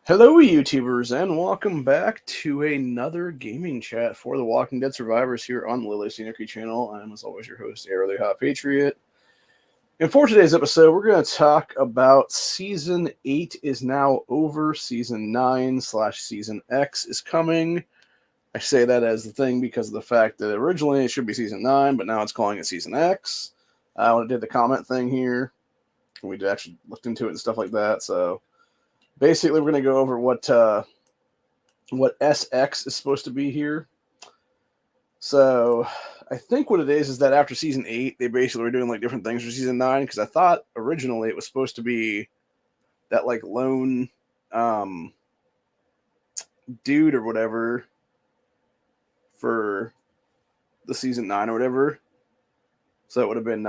Hello, YouTubers, and welcome back to another gaming chat for the Walking Dead Survivors here on the Lily Scenery channel. I'm, as always, your host, Airly Hot Patriot. And for today's episode, we're going to talk about Season 8 is now over. Season 9/Season X is coming. I say that as the thing because of the fact that originally it should be Season 9, but now it's calling it Season X. When I did the comment thing here, we actually looked into it and stuff like that, so basically, we're going to go over what SX is supposed to be here. So, I think what it is that after Season 8, they basically were doing like different things for Season 9, because I thought originally it was supposed to be that like lone dude or whatever for the Season 9 or whatever. So it would have been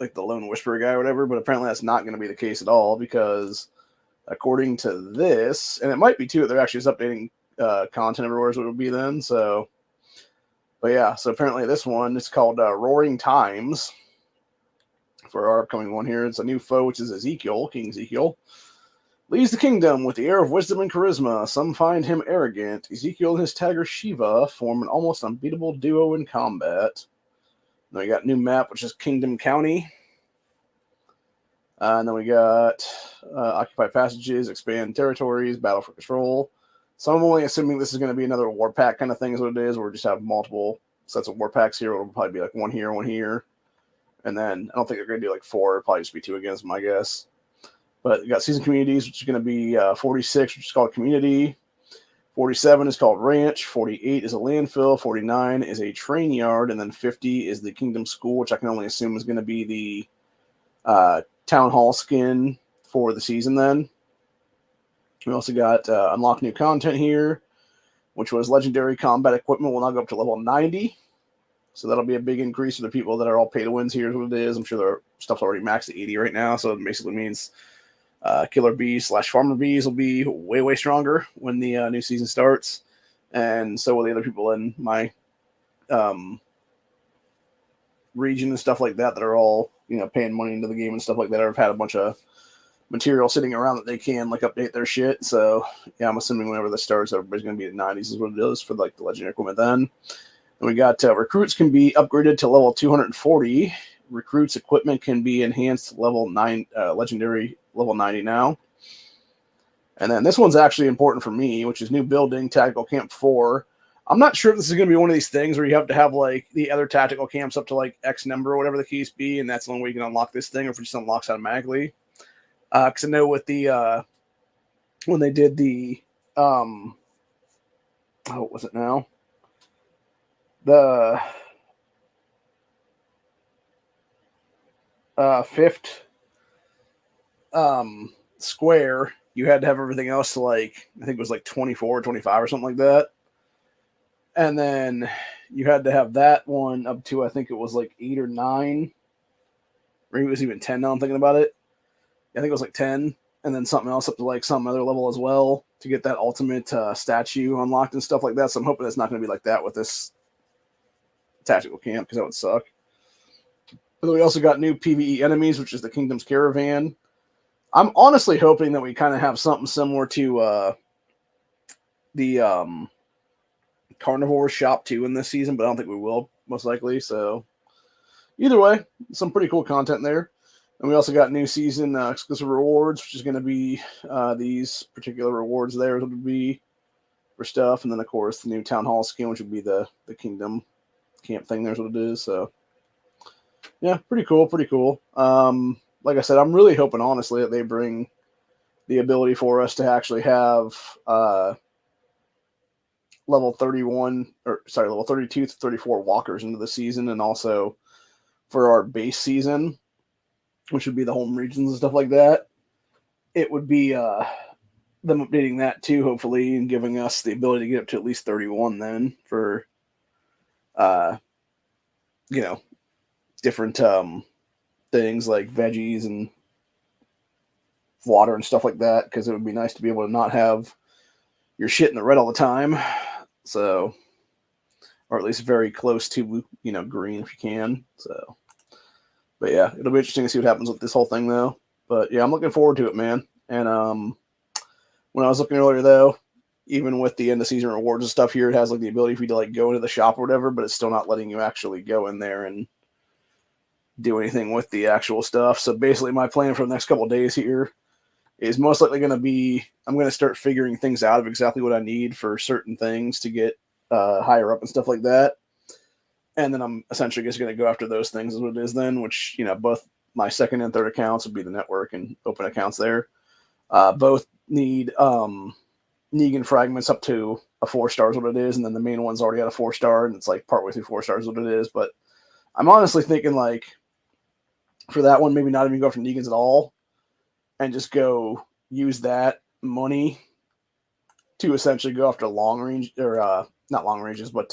like the lone whisperer guy or whatever, but apparently that's not going to be the case at all, because according to this, and it might be too, they're actually just updating content everywhere, so it would be then. So, but yeah, so apparently this one is called Roaring Times for our upcoming one here. It's a new foe, which is Ezekiel, King Ezekiel. Leads the kingdom with the air of wisdom and charisma. Some find him arrogant. Ezekiel and his tiger Shiva form an almost unbeatable duo in combat. Then we got new map, which is Kingdom County. And then we got Occupy Passages, Expand Territories, Battle for Control. So I'm only assuming this is going to be another war pack kind of thing is what it is, where we just have multiple sets of war packs here. It'll probably be like one here. And then I don't think they're going to do like 4. It'll probably just be 2 against my guess. But you got Season Communities, which is going to be 46, which is called Community. 47 is called Ranch. 48 is a landfill. 49 is a train yard. And then 50 is the Kingdom School, which I can only assume is going to be the Town Hall skin for the season then. We also got unlock new content here, which was legendary combat equipment will now go up to level 90. So that'll be a big increase for the people that are all pay to wins here is what it is. I'm sure their stuff's already maxed at 80 right now, so it basically means Killer Bees / Farmer Bees will be way, way stronger when the new season starts. And so will the other people in my region and stuff like that are all, paying money into the game and stuff like that, or have had a bunch of material sitting around that they can like update their shit. So yeah, I'm assuming whenever this starts, everybody's going to be at 90s is what it is for like the legendary equipment then. And we got recruits can be upgraded to level 240. Recruits equipment can be enhanced to level 9, legendary level 90 now. And then this one's actually important for me, which is new building, Tactical Camp 4. I'm not sure if this is going to be one of these things where you have to have like the other tactical camps up to like X number or whatever the case be, and that's the only way you can unlock this thing, or if it just unlocks automatically. Because I know with the when they did the what was it now? The fifth square, you had to have everything else to like, I think it was like 24 or 25 or something like that. And then you had to have that one up to, I think it was like 8 or 9. Maybe it was even 10 now I'm thinking about it. I think it was like 10. And then something else up to like some other level as well to get that ultimate statue unlocked and stuff like that. So I'm hoping it's not going to be like that with this tactical camp, because that would suck. But then we also got new PvE enemies, which is the Kingdom's Caravan. I'm honestly hoping that we kind of have something similar to the Carnivore Shop 2 in this season, but I don't think we will, most likely. So either way, some pretty cool content there. And we also got new season exclusive rewards, which is going to be these particular rewards there would be for stuff. And then, of course, the new Town Hall skin, which would be the Kingdom Camp thing. There's what it is. So, yeah, pretty cool. Like I said, I'm really hoping, honestly, that they bring the ability for us to actually have level 32 to 34 walkers into the season, and also for our base season, which would be the home regions and stuff like that. It would be them updating that too, hopefully, and giving us the ability to get up to at least 31 then for, different things like veggies and water and stuff like that, because it would be nice to be able to not have your shit in the red all the time. So, or at least very close to, green if you can. So, but yeah, it'll be interesting to see what happens with this whole thing though. But yeah, I'm looking forward to it, man. And when I was looking earlier, though, even with the end of season rewards and stuff here, it has like the ability for you to like go into the shop or whatever, but it's still not letting you actually go in there and do anything with the actual stuff. So basically, my plan for the next couple of days here is most likely going to be I'm going to start figuring things out of exactly what I need for certain things to get higher up and stuff like that. And then I'm essentially just going to go after those things as what it is then, which, you know, both my second and third accounts would be the network and open accounts there. Both need Negan fragments up to a 4-star is what it is, and then the main one's already at a 4-star, and it's like partway through 4 stars is what it is. But I'm honestly thinking like for that one, maybe not even go for Negan's at all, and just go use that money to essentially go after long range or not long ranges, but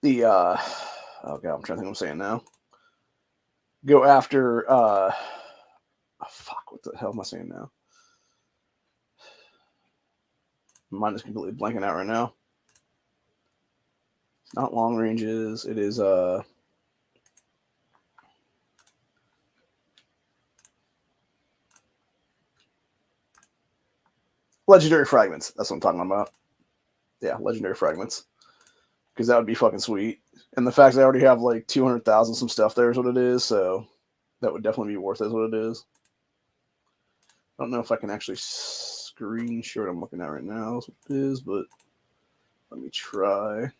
the oh god, I'm trying to think what I'm saying now. Go after oh, fuck, what the hell am I saying now? Mine is completely blanking out right now. It's not long ranges, it is legendary fragments. That's what I'm talking about. Yeah, legendary fragments. Because that would be fucking sweet. And the fact that I already have like 200,000 some stuff there is what it is, so that would definitely be worth it, is what it is. I don't know if I can actually screenshot what I'm looking at right now, is what it is, but let me try.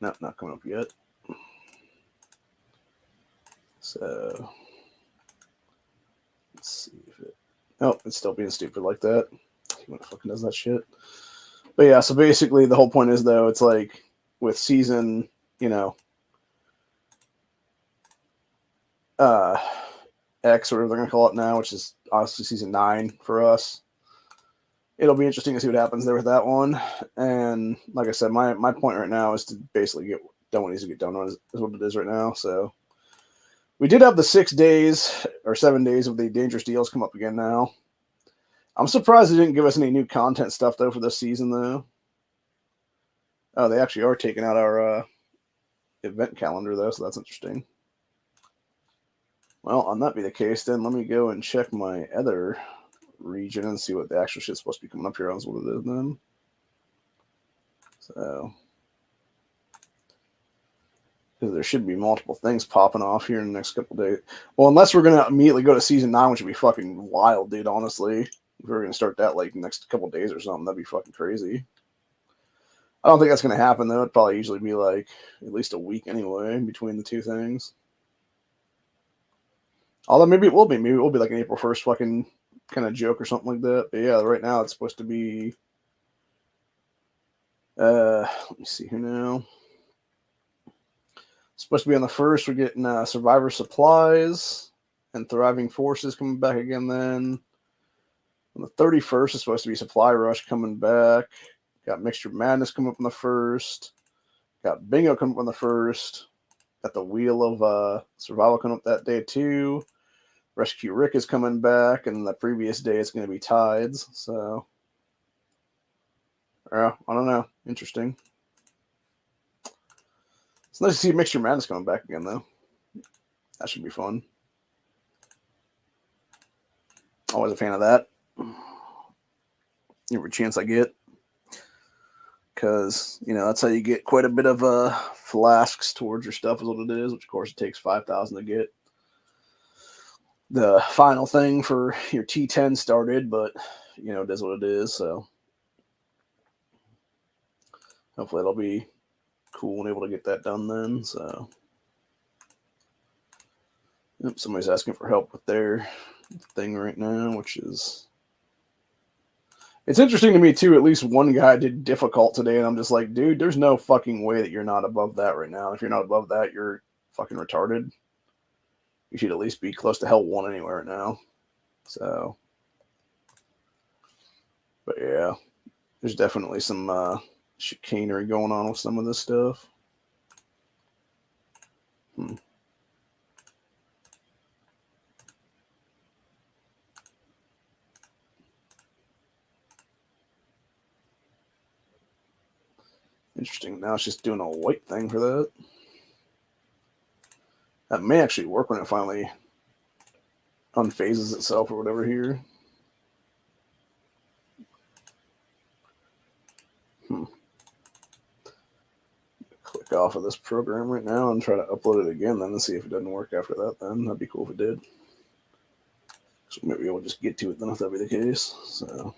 No, not coming up yet. So let's see if it. Oh, it's still being stupid like that. What fucking does that shit? But yeah, so basically the whole point is though, it's like with season, you know, X or whatever they're gonna call it now, which is obviously season 9 for us. It'll be interesting to see what happens there with that one. And like I said, my point right now is to basically get done what needs to get done is what it is right now. So we did have the 6 days or 7 days of the dangerous deals come up again now. I'm surprised they didn't give us any new content stuff though for this season though. Oh, they actually are taking out our event calendar though, so that's interesting. Well, on that be the case, then let me go and check my other region and see what the actual shit's supposed to be coming up here on, what it is then. So, because there should be multiple things popping off here in the next couple days. Well, unless we're gonna immediately go to season 9, which would be fucking wild, dude. Honestly, if we're gonna start that like next couple days or something, that'd be fucking crazy. I don't think that's gonna happen though. It'd probably usually be like at least a week anyway between the two things. Although maybe it will be. Maybe it will be like an April 1st fucking kind of joke or something like that. But yeah, right now it's supposed to be. Let me see here now. It's supposed to be on the 1st. We're getting Survivor Supplies and Thriving Forces coming back again then. On the 31st is supposed to be Supply Rush coming back. Got Mixture Madness coming up on the 1st. Got Bingo coming up on the 1st. Got the Wheel of Survival coming up that day too. Rescue Rick is coming back, and the previous day it's going to be Tides. So, yeah, I don't know. Interesting. It's nice to see Mixture Madness coming back again, though. That should be fun. Always a fan of that. Every chance I get. Because, you know, that's how you get quite a bit of flasks towards your stuff is what it is, which, of course, it takes 5,000 to get the final thing for your T10 started, but, you know, it is what it is, so hopefully it'll be cool and able to get that done then, so. Yep, somebody's asking for help with their thing right now, which is... It's interesting to me, too. At least one guy did difficult today, and I'm just like, dude, there's no fucking way that you're not above that right now. If you're not above that, you're fucking retarded. You should at least be close to Hell 1 anyway right now. So, but yeah, there's definitely some chicanery going on with some of this stuff. Interesting. Now it's just doing a white thing for that. That may actually work when it finally unphases itself or whatever here. Click off of this program right now and try to upload it again then and see if it doesn't work after that then. That'd be cool if it did. So maybe we'll just get to it then if that be the case. So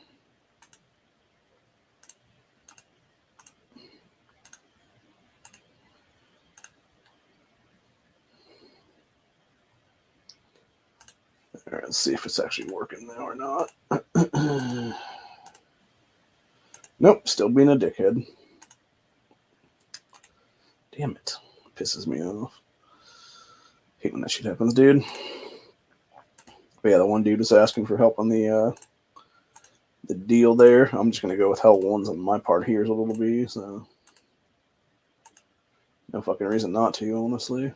all right, let's see if it's actually working now or not. Nope, still being a dickhead. Damn it. Pisses me off. Hate when that shit happens, dude. But yeah, the one dude was asking for help on the deal there. I'm just gonna go with hell ones on my part here is what it'll be, so no fucking reason not to, honestly.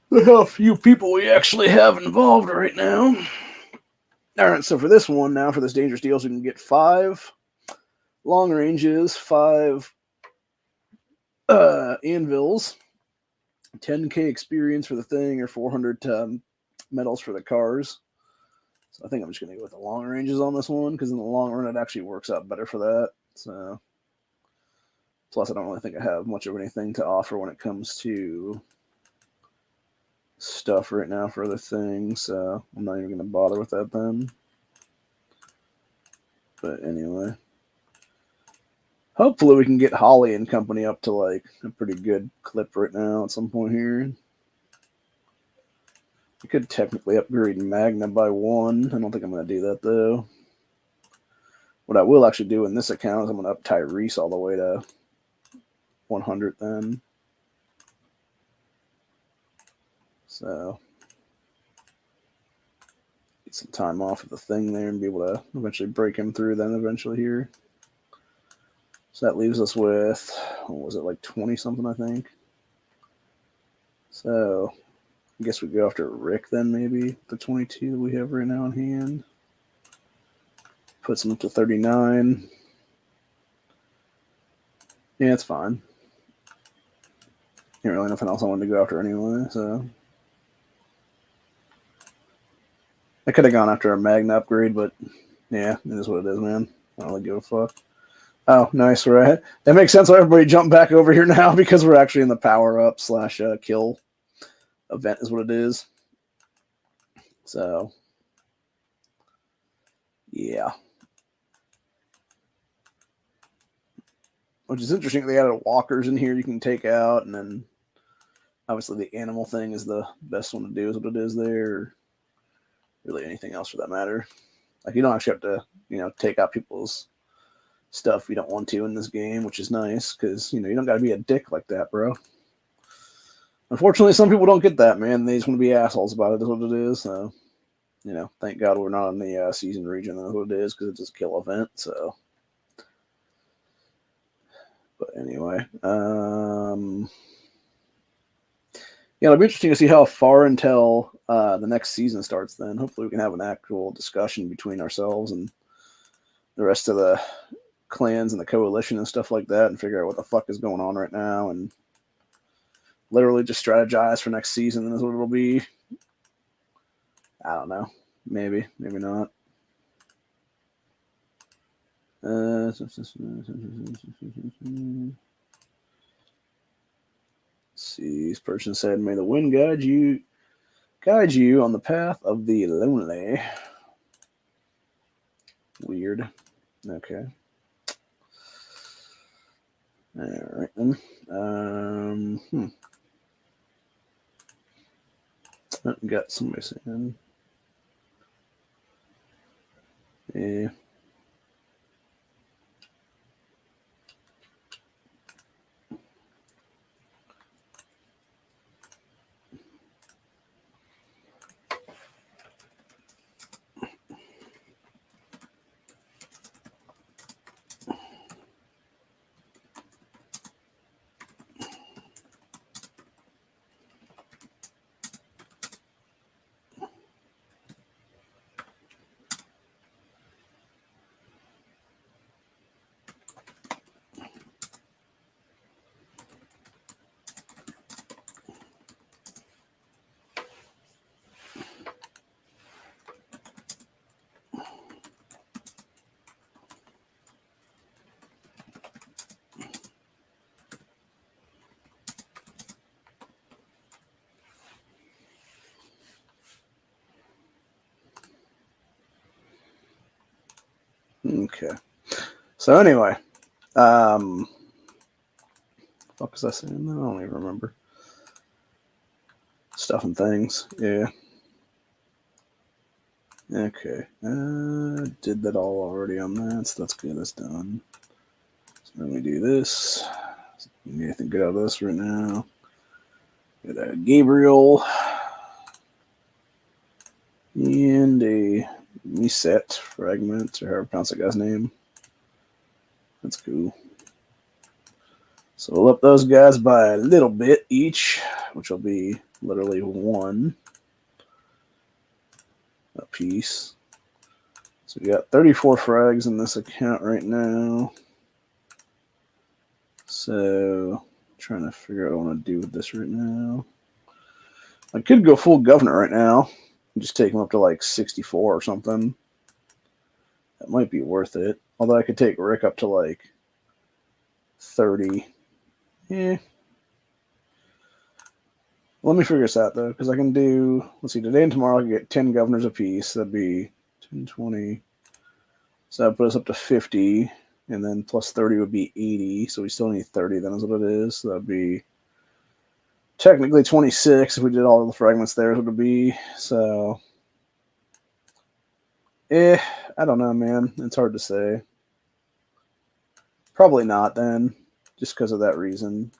Look how few people we actually have involved right now. Alright, so for this one now, for this dangerous deals, we can get 5 long ranges, 5 anvils, 10k experience for the thing, or 400 medals for the cars. So I think I'm just going to go with the long ranges on this one, because in the long run it actually works out better for that. So plus I don't really think I have much of anything to offer when it comes to stuff right now for other things, so I'm not even going to bother with that then. But anyway, hopefully we can get Holly and company up to like a pretty good clip right now at some point here. We could technically upgrade Magna by 1. I don't think I'm going to do that though. What I will actually do in this account is I'm going to up Tyrese all the way to 100 then. So get some time off of the thing there and be able to eventually break him through then eventually here. So that leaves us with, what was it, like 20 something, I think. So I guess we go after Rick then, maybe the 22 we have right now in hand. Puts him up to 39. Yeah, it's fine. Ain't really nothing else I wanted to go after anyway, so. I could have gone after a Magna upgrade, but yeah, it is what it is, man. I don't really give a fuck. Oh, nice, right? That makes sense why everybody jumped back over here now, because we're actually in the power-up / kill event is what it is. So, yeah. Which is interesting. They added walkers in here you can take out, and then obviously the animal thing is the best one to do is what it is there. Or really anything else for that matter. Like, you don't actually have to, take out people's stuff you don't want to in this game, which is nice, because, you don't got to be a dick like that, bro. Unfortunately, some people don't get that, man. They just want to be assholes about it, is what it is. So, thank God we're not in the season region, that's what it is, because it's a kill event, so. But anyway, yeah, it'll be interesting to see how far until the next season starts then. Hopefully we can have an actual discussion between ourselves and the rest of the clans and the coalition and stuff like that and figure out what the fuck is going on right now and literally just strategize for next season. And that's what it'll be. I don't know. Maybe. Maybe not. See, this person said, "May the wind guide you on the path of the lonely." Weird. Okay. All right then. Got somebody saying, yeah. Okay. So anyway, fuck was I saying? I don't even remember. Stuff and things. Yeah. Okay. Did that all already on that, so that's good. That's done. So let me do this. Anything good out of this right now? Get a Gabriel and a Reset fragment, or however you pronounce that guy's name. That's cool. So we'll up those guys by a little bit each, which will be literally 1 a piece. So we got 34 frags in this account right now. So I'm trying to figure out what I want to do with this right now. I could go full governor right now and just take him up to like 64 or something. That might be worth it. Although I could take Rick up to like 30. Yeah. Let me figure this out though, because I can do, let's see, today and tomorrow I can get 10 governors apiece. That'd be 10, 20. So that put us up to 50, and then plus 30 would be 80. So we still need 30, then is what it is. So that'd be technically 26 if we did all the fragments there, is what it would be. So, I don't know, man. It's hard to say. Probably not then, just because of that reason.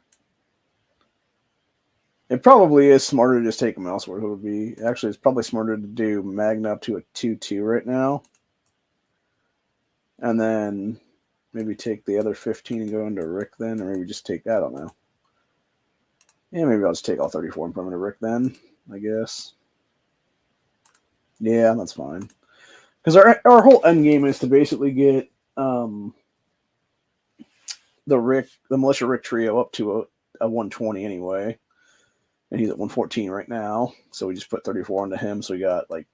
It probably is smarter to just take them elsewhere. It would be actually, it's probably smarter to do Magna up to a 2-2 right now, and then maybe take the other 15 and go into Rick then, or maybe just take, I don't know. Yeah, maybe I'll just take all 34 and put them into Rick then, I guess. Yeah, that's fine. Because our whole end game is to basically get the militia Rick trio up to a 120 anyway. And he's at 114 right now. So we just put 34 onto him. So we got like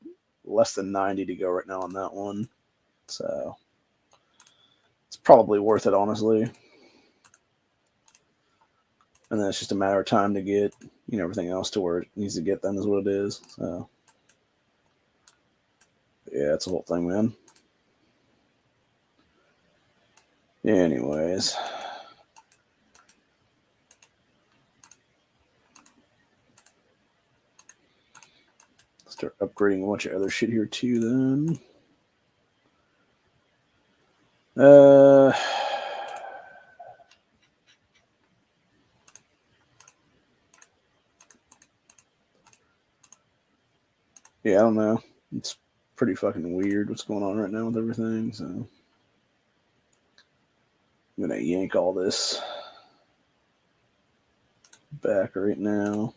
less than 90 to go right now on that one. So it's probably worth it, honestly. And then it's just a matter of time to get, everything else to where it needs to get, then is what it is. So yeah, it's a whole thing, man. Anyways. Start upgrading a bunch of other shit here too then. Yeah, I don't know. It's pretty fucking weird what's going on right now with everything, so I'm gonna yank all this back right now.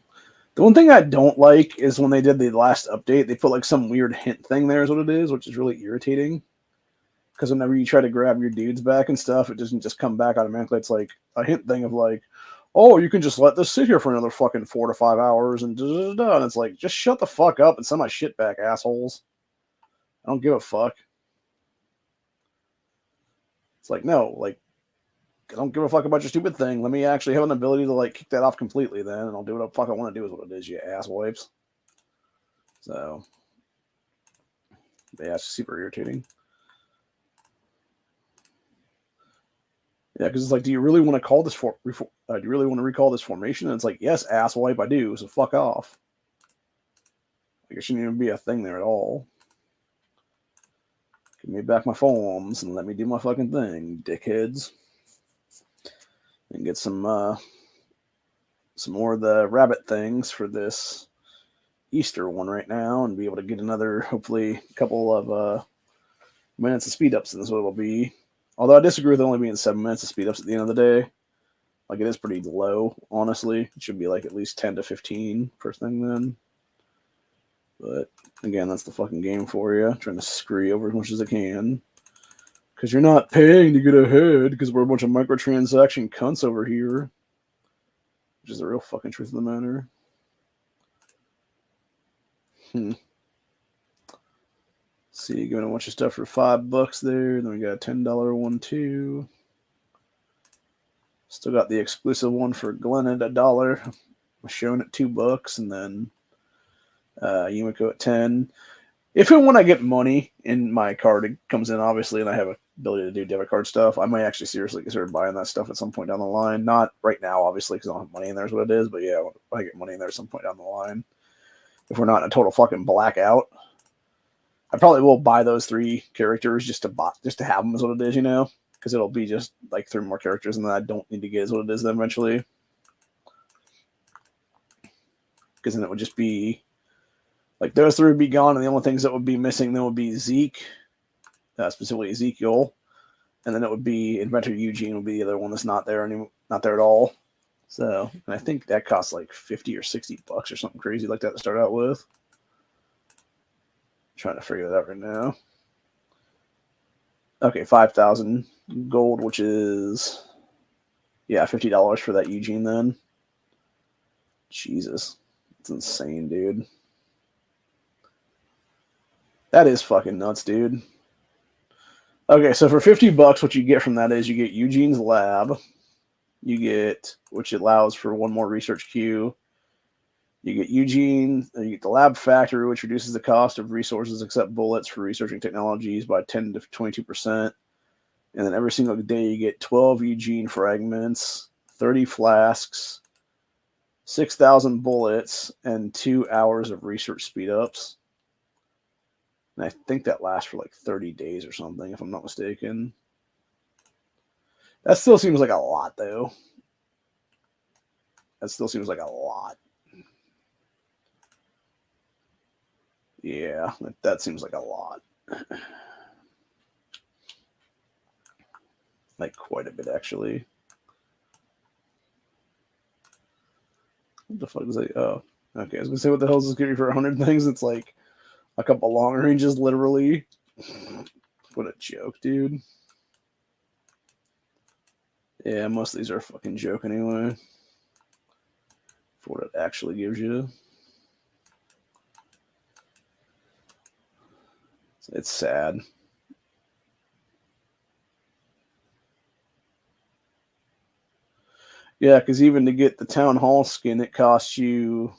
The one thing I don't like is when they did the last update, they put like some weird hint thing there is what it is, which is really irritating. Because whenever you try to grab your dudes back and stuff, it doesn't just come back automatically. It's like a hint thing of like, oh, you can just let this sit here for another fucking 4 to 5 hours and da-da-da-da. And it's like, just shut the fuck up and send my shit back, assholes. I don't give a fuck. It's like, no, like, I don't give a fuck about your stupid thing. Let me actually have an ability to like kick that off completely then, and I'll do what the fuck I want to do is what it is, you ass wipes. So yeah, it's super irritating. Yeah, because it's like, do you really want to call this do you really want to recall this formation? And it's like, yes, ass wipe, I do. So fuck off. Like, it shouldn't even be a thing there at all. Give me back my forms and let me do my fucking thing, dickheads. And get some more of the rabbit things for this Easter one right now, and be able to get another, hopefully, couple of minutes of speed ups, and that's what it'll be. Although I disagree with only being 7 minutes of speed ups at the end of the day. Like, it is pretty low, honestly. It should be like at least 10 to 15 per thing then. But again, that's the fucking game for you. Trying to screw you over as much as I can. Because you're not paying to get ahead, because we're a bunch of microtransaction cunts over here. Which is the real fucking truth of the matter. See, giving a bunch of stuff for $5 there. Then we got a $10 one too. Still got the exclusive one for Glenn at $1. I'm showing at $2, and then Yumiko at 10. If and when I get money in my card, it comes in obviously, and I have a ability to do debit card stuff. I might actually seriously consider buying that stuff at some point down the line. Not right now, obviously, because I don't have money in there is what it is. But yeah, I get money in there at some point down the line. If we're not in a total fucking blackout, I probably will buy those 3 characters just to have them is what it is, because it'll be just like 3 more characters and then I don't need to get is what it is then eventually. Because then it would just be like those 3 would be gone, and the only things that would be missing then would be Zeke, specifically Ezekiel, and then it would be Inventor Eugene would be the other one that's not there not there at all. So, and I think that costs like $50 or $60 or something crazy like that to start out with. I'm trying to figure that out right now. Okay, 5,000 gold, which is $50 for that Eugene then. Jesus, it's insane, dude. That is fucking nuts, dude. Okay, so for $50, what you get from that is you get Eugene's lab. You get, which allows for 1 more research queue. You get Eugene, you get the lab factory, which reduces the cost of resources except bullets for researching technologies by 10 to 22%. And then every single day you get 12 Eugene fragments, 30 flasks, 6,000 bullets, and 2 hours of research speed-ups. And I think that lasts for like 30 days or something, if I'm not mistaken. That still seems like a lot, though. That still seems like a lot. Yeah, that seems like a lot. Like quite a bit, actually. What the fuck is that? Oh, okay. I was gonna say, what the hell is this giving for 100 things? It's like a couple long ranges, literally. What a joke, dude. Yeah, most of these are a fucking joke anyway. For what it actually gives you. It's sad. Yeah, because even to get the Town Hall skin, it costs you...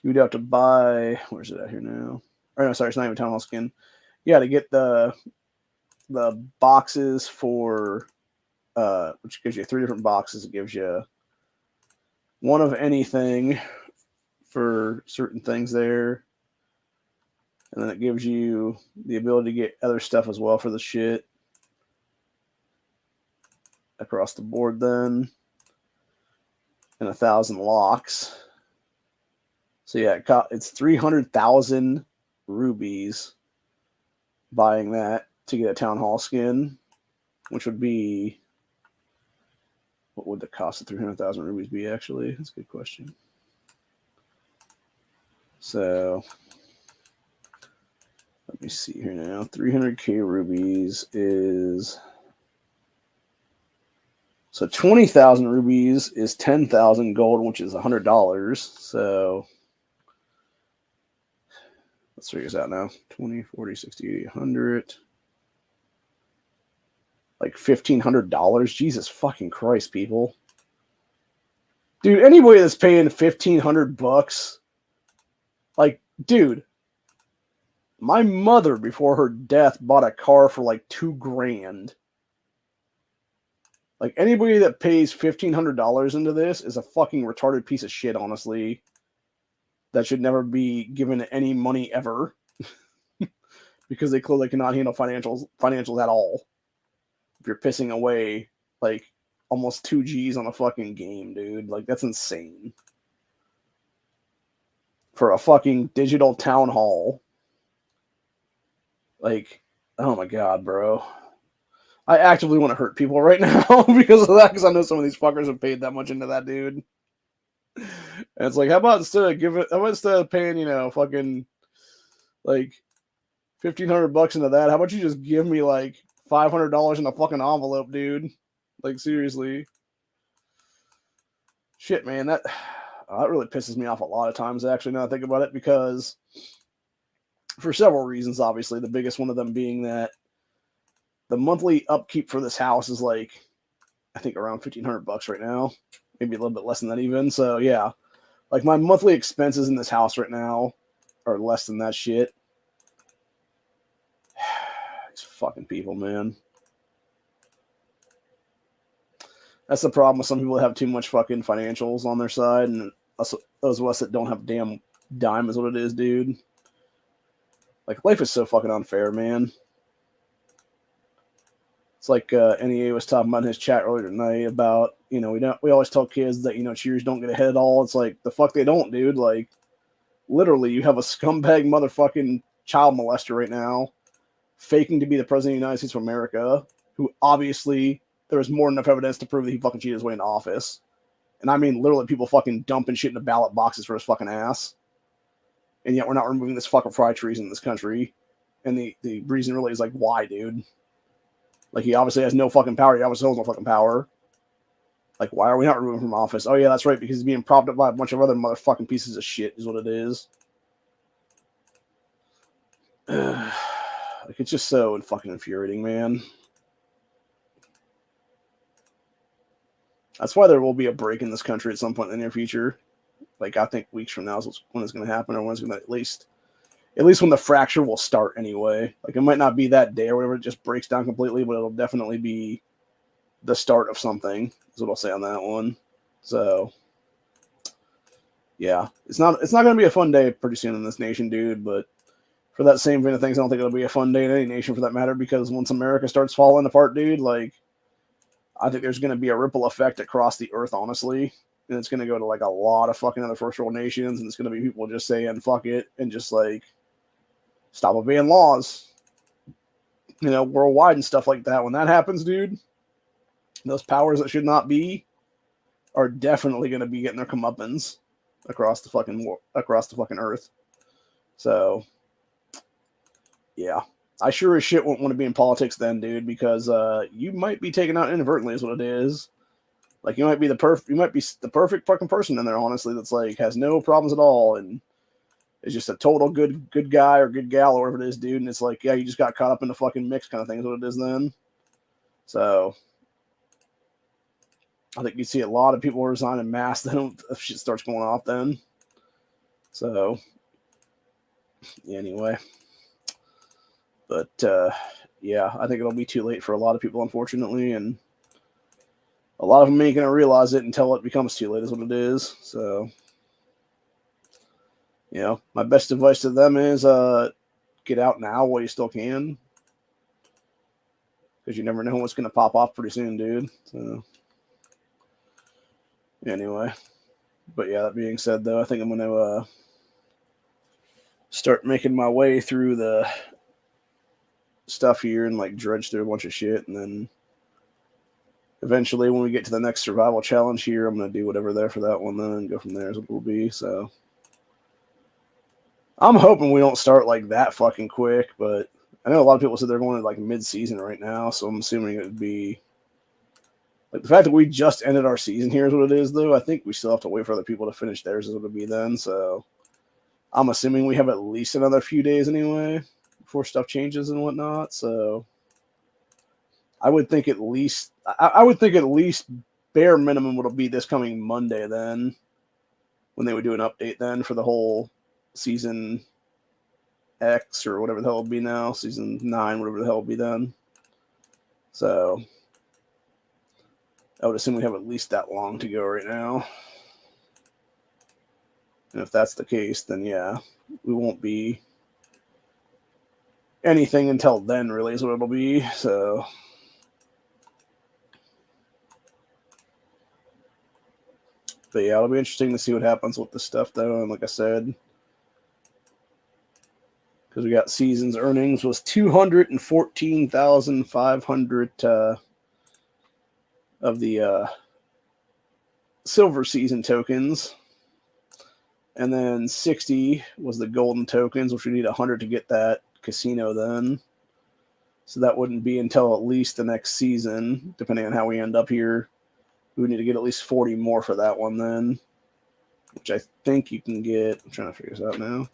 You'd have to buy... Where's it at here now? Or no, sorry, it's not even Town Hall skin. Yeah, to get the boxes for... which gives you 3 different boxes. It gives you 1 of anything for certain things there. And then it gives you the ability to get other stuff as well for the shit. Across the board then. And 1,000 locks. So yeah, it's 300,000 rubies buying that to get a Town Hall skin. Which would be... What would the cost of 300,000 rubies be, actually? That's a good question. So... Let me see here now. 300k rubies is... So 20,000 rubies is 10,000 gold, which is $100. So let's figure this out now. 20, 40, 60, 80, 100. Like $1,500. Jesus fucking Christ, people. Dude, anybody that's paying $1,500, like, dude, my mother, before her death, bought a car for like $2,000. Like, anybody that pays $1,500 into this is a fucking retarded piece of shit, honestly. That should never be given any money ever. Because they clearly cannot handle financials at all. If you're pissing away, like, almost 2 G's on a fucking game, dude. Like, that's insane. For a fucking digital town hall. Like, oh my god, bro. I actively want to hurt people right now because of that, because I know some of these fuckers have paid that much into that, dude. And it's like, how about instead of paying, fucking like $1,500 into that, how about you just give me like $500 in a fucking envelope, dude? Like, seriously. Shit, man, that really pisses me off a lot of times, actually, now I think about it, because for several reasons, obviously, the biggest one of them being that the monthly upkeep for this house is like, I think around $1,500 right now, maybe a little bit less than that even. So yeah, like my monthly expenses in this house right now are less than that shit. These fucking people, man. That's the problem with some people that have too much fucking financials on their side, and those of us that don't have a damn dime is what it is, dude. Like, life is so fucking unfair, man. It's like NEA was talking about in his chat earlier tonight about, you know, we always tell kids that, you know, cheers don't get ahead at all. It's like, the fuck they don't, dude. Like, literally, you have a scumbag motherfucking child molester right now faking to be the president of the United States of America, who obviously there is more than enough evidence to prove that he fucking cheated his way into office. And I mean, literally, people fucking dumping shit in the ballot boxes for his fucking ass. And yet we're not removing this fucking fried treason in this country. And the reason really is like, why, dude? Like, he obviously has no fucking power. He obviously has no fucking power. Like, why are we not removing him from office? Oh, yeah, that's right, because he's being propped up by a bunch of other motherfucking pieces of shit is what it is. Like, it's just so fucking infuriating, man. That's why there will be a break in this country at some point in the near future. Like, I think weeks from now is when it's going to happen, or when it's going to at least when the fracture will start anyway. Like, it might not be that day or whatever, it just breaks down completely, but it'll definitely be the start of something, is what I'll say on that one. So, yeah. It's not going to be a fun day pretty soon in this nation, dude, but for that same vein of things, I don't think it'll be a fun day in any nation for that matter, because once America starts falling apart, dude, like, I think there's going to be a ripple effect across the earth, honestly. And it's going to go to, like, a lot of fucking other first world nations, and it's going to be people just saying, fuck it, and just, like, stop obeying laws, you know, worldwide and stuff like that. When that happens, dude, those powers that should not be are definitely going to be getting their comeuppance across the fucking earth. So, yeah. I sure as shit won't want to be in politics then, dude, because you might be taken out inadvertently is what it is. Like, you might be the perfect fucking person in there, honestly, that's like has no problems at all and is just a total good guy or good gal or whatever it is, dude. And it's like, yeah, you just got caught up in the fucking mix kind of thing is what it is then. So I think you see a lot of people resign en masse then if shit starts going off then. So anyway. But yeah, I think it'll be too late for a lot of people, unfortunately, and a lot of them ain't gonna realize it until it becomes too late is what it is. So, you know, my best advice to them is get out now while you still can, because you never know what's gonna pop off pretty soon, dude. So anyway, but yeah, that being said, though, I think I'm gonna start making my way through the stuff here and like dredge through a bunch of shit, and then eventually when we get to the next survival challenge here, I'm gonna do whatever there for that one then and go from there as it will be. So I'm hoping we don't start like that fucking quick, but I know a lot of people said they're going to like mid-season right now, so I'm assuming it would be like the fact that we just ended our season here is what it is, though. I think we still have to wait for other people to finish theirs is what it would be then. So I'm assuming we have at least another few days anyway before stuff changes and whatnot. So I would think at least bare minimum would be this coming Monday then, when they would do an update then for the whole season X or whatever the hell it'll be now, season 9, whatever the hell it'll be then. So I would assume we have at least that long to go right now. And if that's the case, then yeah, we won't be anything until then, really, is what it'll be. So but yeah, it'll be interesting to see what happens with this stuff, though. And like I said, because we got season's earnings was 214,500 of the silver season tokens, and then 60 was the golden tokens, which we need 100 to get that casino then. So that wouldn't be until at least the next season, depending on how we end up here. We would need to get at least 40 more for that one then, which I think you can get. I'm trying to figure this out now.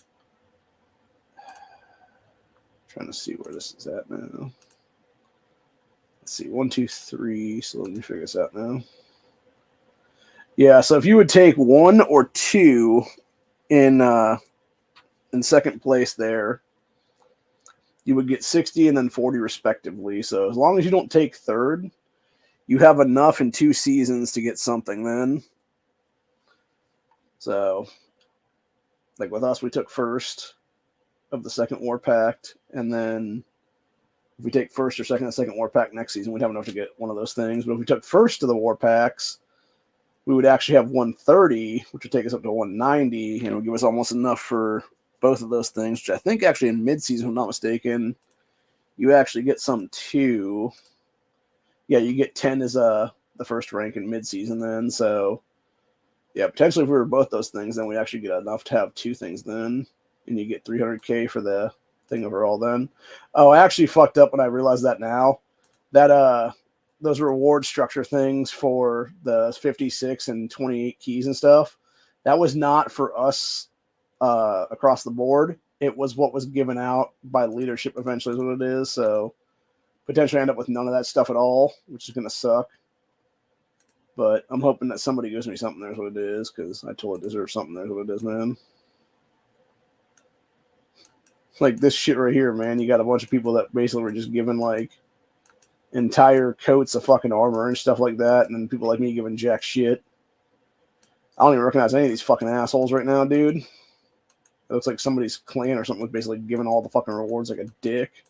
Trying to see where this is at now. Let's see, 1, 2, 3. So let me figure this out now. Yeah, so if you would take 1 or 2 in second place there, you would get 60 and then 40 respectively. So as long as you don't take third, you have enough in 2 seasons to get something then. So, like with us, we took first of the second War Pact, and then if we take first or second of the second War Pact next season, we'd have enough to get one of those things. But if we took first of the War Pacts, we would actually have 130, which would take us up to 190, and it would give us almost enough for both of those things, which I think actually in mid-season, if I'm not mistaken, you actually get some too. Yeah, you get 10 as the first rank in mid-season then. So, yeah, potentially if we were both those things, then we actually get enough to have 2 things then, and you get 300K for the thing overall then. Oh, I actually fucked up when I realized that now. That those reward structure things for the 56 and 28 keys and stuff, that was not for us across the board. It was what was given out by leadership eventually is what it is. So potentially end up with none of that stuff at all, which is going to suck. But I'm hoping that somebody gives me something there's what it is, because I totally deserve something there's what it is, man. Like this shit right here, man. You got a bunch of people that basically were just given like entire coats of fucking armor and stuff like that, and then people like me giving jack shit. I don't even recognize any of these fucking assholes right now, dude. It looks like somebody's clan or something was basically giving all the fucking rewards like a dick.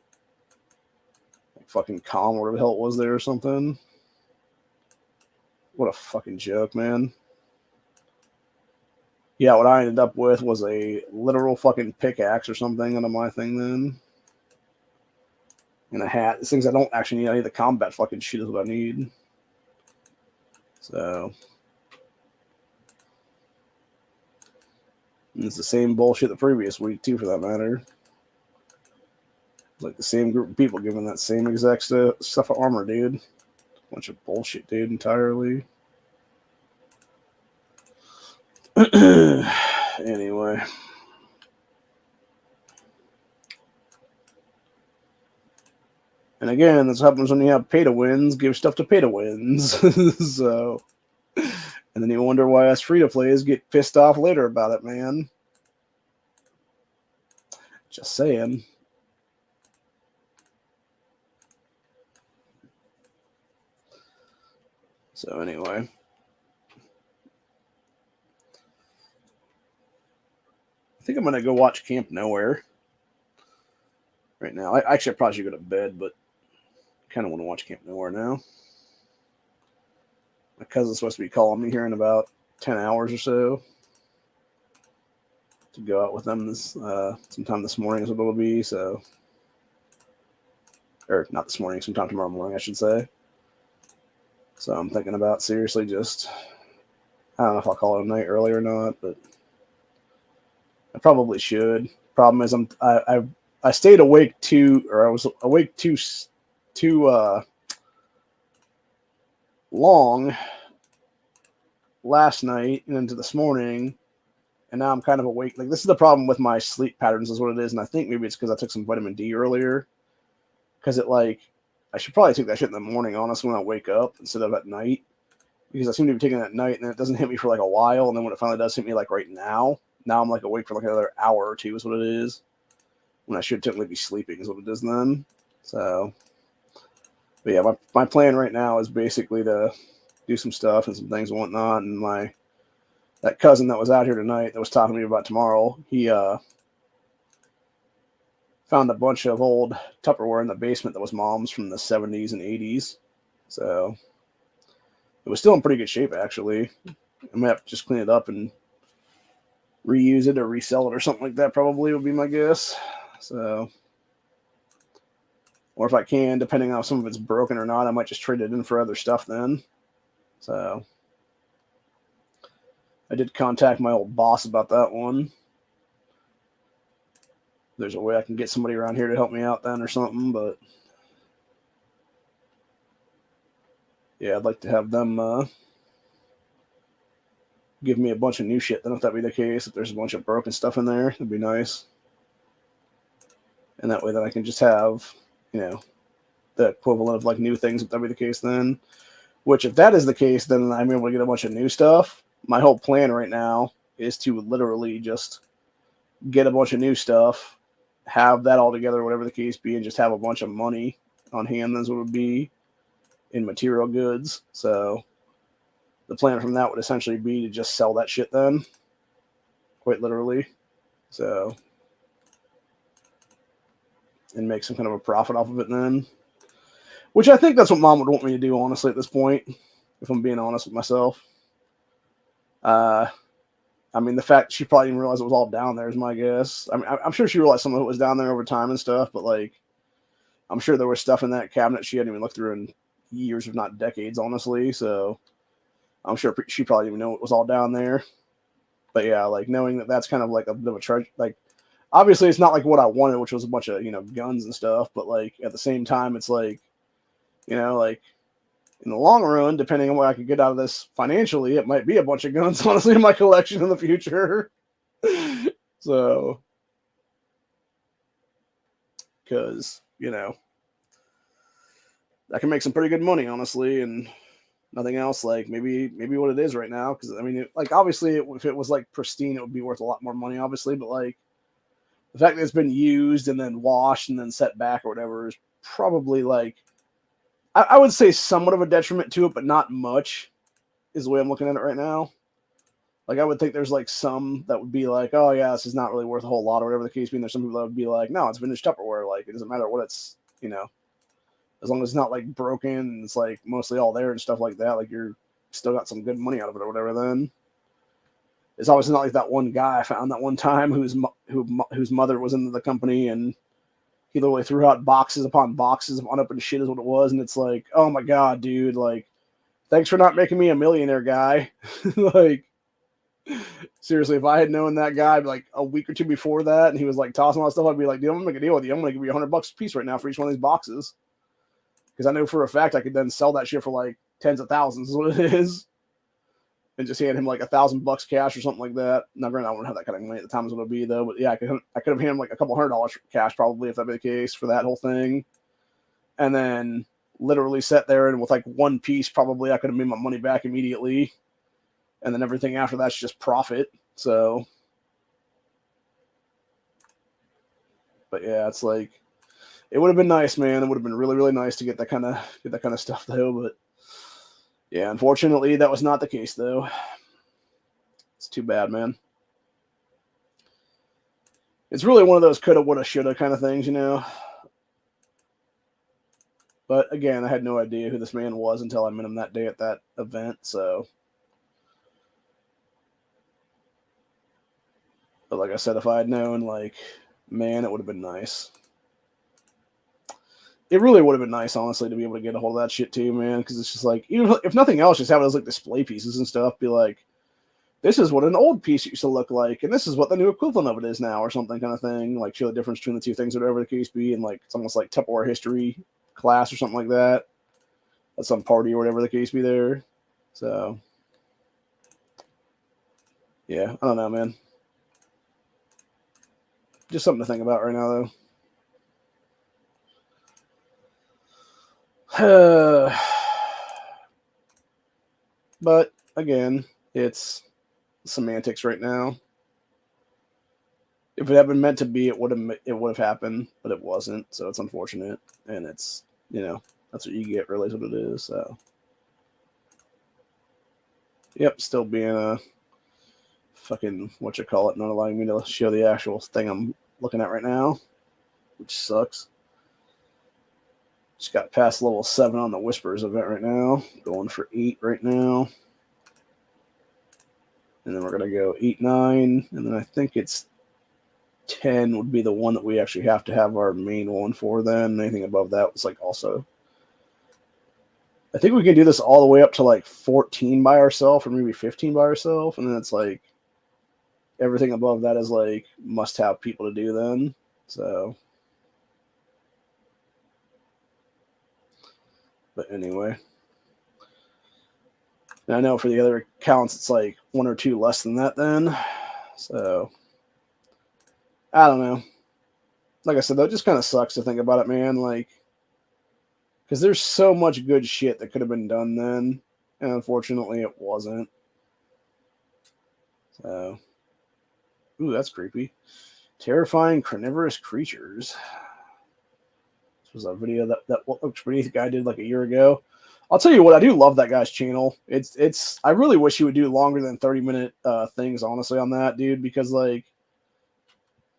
Like fucking calm or whatever the hell it was there or something. What a fucking joke, man. Yeah, what I ended up with was a literal fucking pickaxe or something under my thing then. And a hat. These things I don't actually need. I need the combat fucking shit is what I need. So. And it's the same bullshit the previous week, too, for that matter. Like the same group of people giving that same exact stuff of armor, dude. Bunch of bullshit, dude, entirely. Anyway. And again, this happens when you have pay-to-wins. Give stuff to pay-to-wins. So, and then you wonder why us free-to-plays get pissed off later about it, man. Just saying. So anyway. I think I'm going to go watch Camp Nowhere right now. I probably should go to bed, but kind of want to watch Camp Nowhere now. My cousin's supposed to be calling me here in about 10 hours or so to go out with them this sometime this morning is what it'll be. So, or not this morning, sometime tomorrow morning, I should say. So I'm thinking about seriously just, I don't know if I'll call it a night early or not, but I probably should. Problem is I stayed awake I was awake too long last night and into this morning, and now I'm kind of awake. Like, this is the problem with my sleep patterns is what it is, and I think maybe it's because I took some vitamin D earlier, because I should probably take that shit in the morning, honestly, when I wake up instead of at night, because I seem to be taking it at night, and then it doesn't hit me for like a while, and then when it finally does hit me, like right now I'm like awake for like another hour or two is what it is, when I should typically be sleeping is what it is then. So, but yeah, my plan right now is basically to do some stuff and some things and whatnot. And that cousin that was out here tonight that was talking to me about tomorrow, he found a bunch of old Tupperware in the basement that was mom's from the 70s and 80s. So it was still in pretty good shape, actually. I'm going to have to just clean it up and reuse it or resell it or something like that, probably would be my guess. So, or if I can, depending on if some of it's broken or not, I might just trade it in for other stuff then. So, I did contact my old boss about that one. There's a way I can get somebody around here to help me out then or something, but yeah, I'd like to have them give me a bunch of new shit then if that be the case. If there's a bunch of broken stuff in there, it'd be nice. And that way then I can just have, the equivalent of like new things if that be the case then. Which if that is the case, then I'm able to get a bunch of new stuff. My whole plan right now is to literally just get a bunch of new stuff have that all together, whatever the case be, and just have a bunch of money on hand. That's what it would be in material goods. So the plan from that would essentially be to just sell that shit then, quite literally. So, and make some kind of a profit off of it then. Which I think that's what Mom would want me to do, honestly, at this point, if I'm being honest with myself. I mean, the fact she probably didn't realize it was all down there is my guess. I mean, I'm sure she realized some of it was down there over time and stuff, but like, I'm sure there was stuff in that cabinet she hadn't even looked through in years, if not decades, honestly. So I'm sure she probably didn't even know it was all down there. But yeah, like knowing that that's kind of like a bit of a treasure, like obviously it's not like what I wanted, which was a bunch of, guns and stuff. But like at the same time, it's like, like in the long run, depending on what I could get out of this financially, it might be a bunch of guns, honestly, in my collection in the future. So, because, I can make some pretty good money, honestly, and nothing else, like maybe what it is right now. Because, I mean, obviously, if it was, like, pristine, it would be worth a lot more money, obviously, but, like, the fact that it's been used and then washed and then set back or whatever is probably, like, I would say somewhat of a detriment to it, but not much, is the way I'm looking at it right now. Like, I would think there's, like, some that would be like, oh, yeah, this is not really worth a whole lot, or whatever the case being. There's some people that would be like, no, it's vintage Tupperware. Like, it doesn't matter what it's, as long as it's not, like, broken and it's, like, mostly all there and stuff like that, like, you're still got some good money out of it or whatever then. It's obviously not like that one guy I found that one time whose mother was into the company, and he literally threw out boxes upon boxes of unopened shit is what it was. And it's like, oh my God, dude, like, thanks for not making me a millionaire, guy. Like, seriously, if I had known that guy like a week or two before that and he was like tossing all that stuff, I'd be like, dude, I'm gonna make a deal with you. I'm gonna give you $100 a piece right now for each one of these boxes. Because I know for a fact I could then sell that shit for like tens of thousands is what it is. And just hand him like $1,000 cash or something like that. Now, granted, I wouldn't have that kind of money at the time is what it would be though. But yeah, I could have handed him like a couple $100 cash probably if that be the case for that whole thing. And then literally sat there and with like one piece, probably I could have made my money back immediately. And then everything after that's just profit. So, but yeah, it's like it would have been nice, man. It would have been really, really nice to get that kind of stuff though. But yeah, unfortunately, that was not the case though. It's too bad, man. It's really one of those coulda, woulda, shoulda kind of things, But again, I had no idea who this man was until I met him that day at that event. So, but like I said, if I had known, like, man, it would have been nice. It really would have been nice, honestly, to be able to get a hold of that shit too, man. Because it's just like, even if nothing else, just have it as like display pieces and stuff. Be like, this is what an old piece used to look like, and this is what the new equivalent of it is now, or something kind of thing. Like, show the difference between the two things, whatever the case be, and like it's almost like Tupperware history class or something like that at some party or whatever the case be there. So, yeah, I don't know, man. Just something to think about right now, though. But again, it's semantics right now. If it had been meant to be, it would have happened, but it wasn't. So it's unfortunate, and it's that's what you get. Really, is what it is. So, yep, still being a fucking not allowing me to show the actual thing I'm looking at right now, which sucks. Just got past level 7 on the Whispers event right now. Going for 8 right now. And then we're going to go 8, 9. And then I think it's 10 would be the one that we actually have to have our main one for then. Anything above that was like also. I think we can do this all the way up to like 14 by ourselves or maybe 15 by ourselves. And then it's like everything above that is like must have people to do then. So. But anyway, and I know for the other accounts, it's like 1 or 2 less than that then. So, I don't know. Like I said, though, it just kind of sucks to think about it, man. Like, because there's so much good shit that could have been done then. And unfortunately, it wasn't. So, ooh, that's creepy. Terrifying carnivorous creatures. This was a video that Looks Beneath guy did like a year ago. I'll tell you what, I do love that guy's channel. I really wish he would do longer than 30-minute things, honestly, on that, dude, because like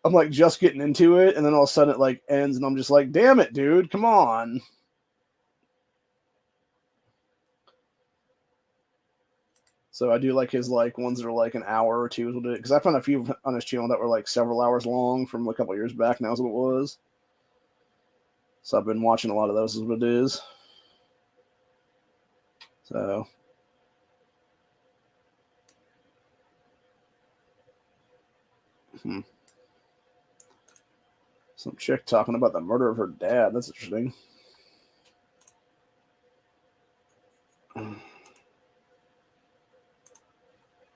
I'm like just getting into it, and then all of a sudden it like ends, and I'm just like, damn it, dude, come on. So I do like his like ones that are like an hour or two, because I found a few on his channel that were like several hours long from a couple years back. Now is what it was. So I've been watching a lot of those. Is what it is. So. Some chick talking about the murder of her dad. That's interesting.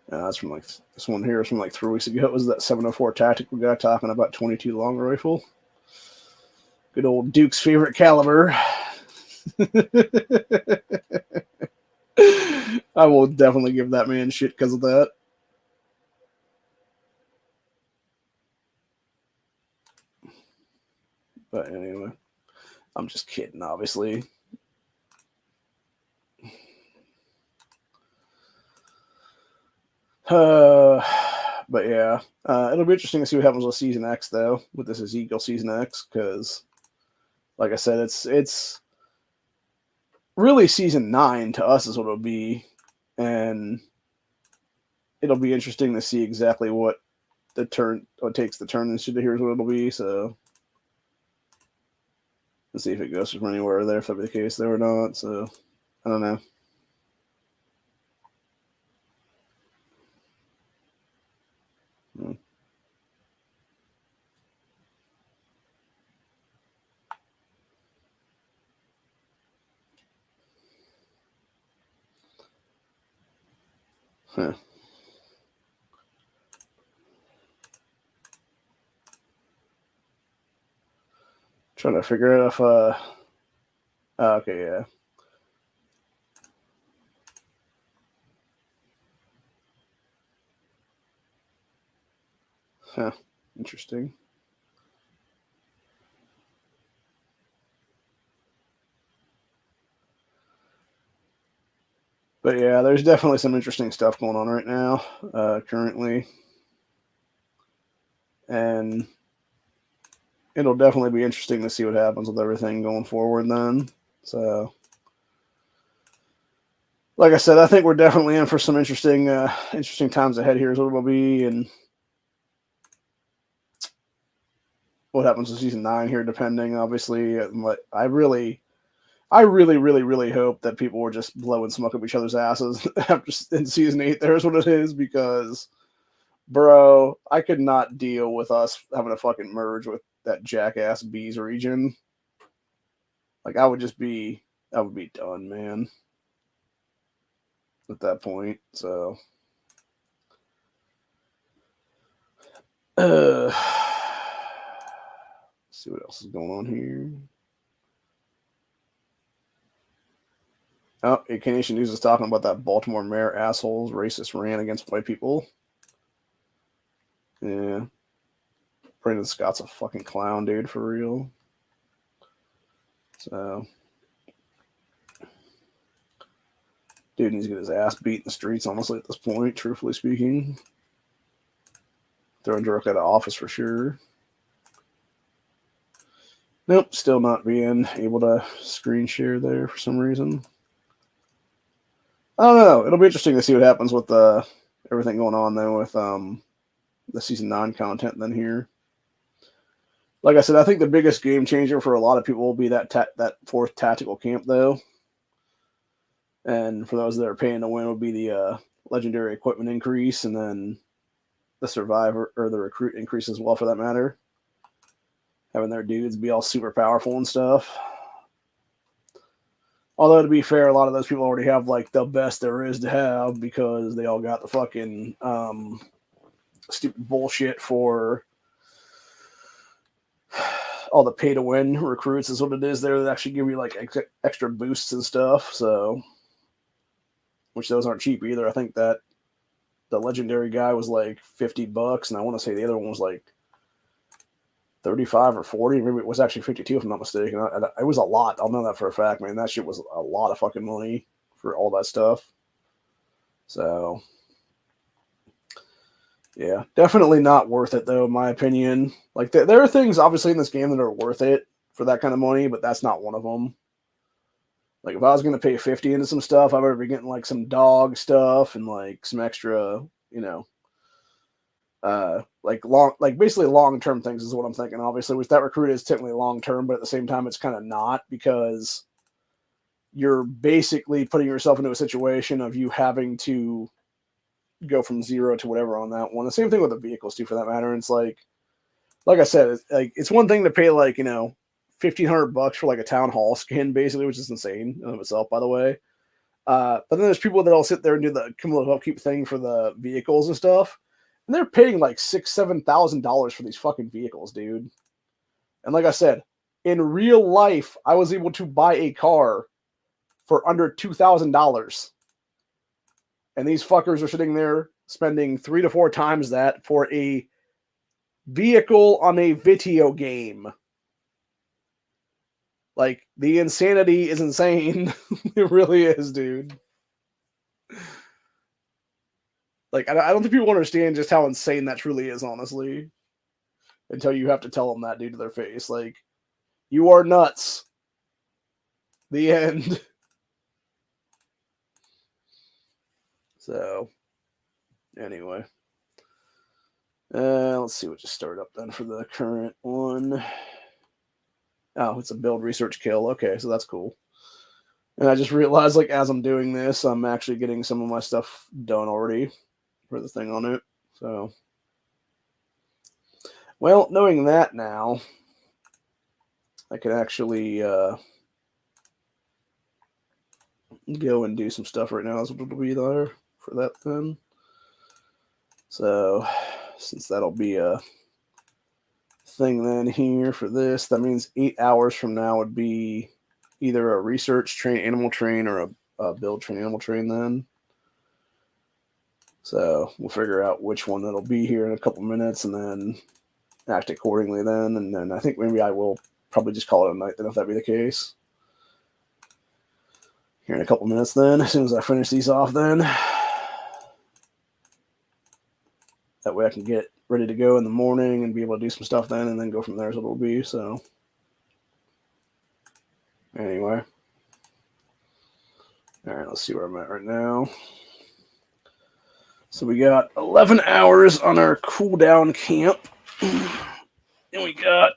That's from like this one here is from like 3 weeks ago. It was that 704 tactical guy talking about 22 long rifle. Good old Duke's favorite caliber. I will definitely give that man shit because of that. But anyway, I'm just kidding, obviously. But yeah, it'll be interesting to see what happens with Season X, though, with this Ezekiel Season X, because, like I said, it's really Season 9 to us is what it'll be, and it'll be interesting to see exactly what takes the turn and shit. Here's what it'll be, so let's see if it goes from anywhere there, if that'll be the case there or not, so I don't know. Huh. Trying to figure out if okay, yeah. Huh. Interesting. But yeah, there's definitely some interesting stuff going on right now, currently. And it'll definitely be interesting to see what happens with everything going forward then. So, like I said, I think we're definitely in for some interesting times ahead here is what it'll be, and what happens with Season 9 here, depending, obviously. I really hope that people were just blowing smoke up each other's asses after in Season 8. There's what it is, because, bro, I could not deal with us having to fucking merge with that jackass Bees region. Like, I would be done, man, at that point. So, let's see what else is going on here. Oh, AK Nation News is talking about that Baltimore mayor assholes racist ran against white people. Yeah. Brandon Scott's a fucking clown, dude, for real. So, dude needs to get his ass beat in the streets, honestly, at this point, truthfully speaking. Throwing directly out of office for sure. Nope, still not being able to screen share there for some reason. I don't know. It'll be interesting to see what happens with everything going on then with the Season 9 content then here. Like I said, I think the biggest game changer for a lot of people will be that fourth tactical camp, though. And for those that are paying to win, will be the legendary equipment increase, and then the survivor or the recruit increase as well, for that matter. Having their dudes be all super powerful and stuff. Although, to be fair, a lot of those people already have like the best there is to have, because they all got the fucking stupid bullshit for all the pay to win recruits is what it is there, that actually give you like extra boosts and stuff. So, which those aren't cheap either. I think that the legendary guy was like $50, and I want to say the other one was like 35 or 40. Maybe it was actually 52 if I'm not mistaken. It was a lot. I'll know that for a fact, man. That shit was a lot of fucking money for all that stuff. So, yeah, definitely not worth it, though, in my opinion. Like, there are things, obviously, in this game that are worth it for that kind of money, but that's not one of them. Like, if I was going to pay 50 into some stuff, I would be getting, like, some dog stuff and, like, some extra, you know, basically long-term things is what I'm thinking, obviously, which that recruit is technically long-term, but at the same time, it's kind of not, because you're basically putting yourself into a situation of you having to go from 0 to whatever on that one. The same thing with the vehicles too, for that matter. And it's like I said, it's one thing to pay like, you know, $1,500 for like a town hall skin, basically, which is insane in of itself, by the way. But then there's people that'll sit there and do the cumulative upkeep thing for the vehicles and stuff, and they're paying like $6,000-7,000 for these fucking vehicles, dude. And like I said, in real life, I was able to buy a car for under $2,000. And these fuckers are sitting there spending 3 to 4 times that for a vehicle on a video game. Like, the insanity is insane. It really is, dude. Like, I don't think people understand just how insane that truly is, honestly. Until you have to tell them that, dude, to their face. Like, you are nuts. The end. So, anyway. Let's see what just started up then for the current one. Oh, it's a build research kill. Okay, so that's cool. And I just realized, like, as I'm doing this, I'm actually getting some of my stuff done already for the thing on it. So, well, knowing that now, I can actually go and do some stuff right now. As will be there for that then. So, since that'll be a thing then here for this, that means 8 hours from now would be either a research train, animal train, or a build train, animal train then. So we'll figure out which one that'll be here in a couple minutes and then act accordingly then. And then I think maybe I will probably just call it a night then if that be the case. Here in a couple minutes then, as soon as I finish these off then. That way I can get ready to go in the morning and be able to do some stuff then and then go from there is what it'll be. So anyway. All right, let's see where I'm at right now. So we got 11 hours on our cooldown camp. And we got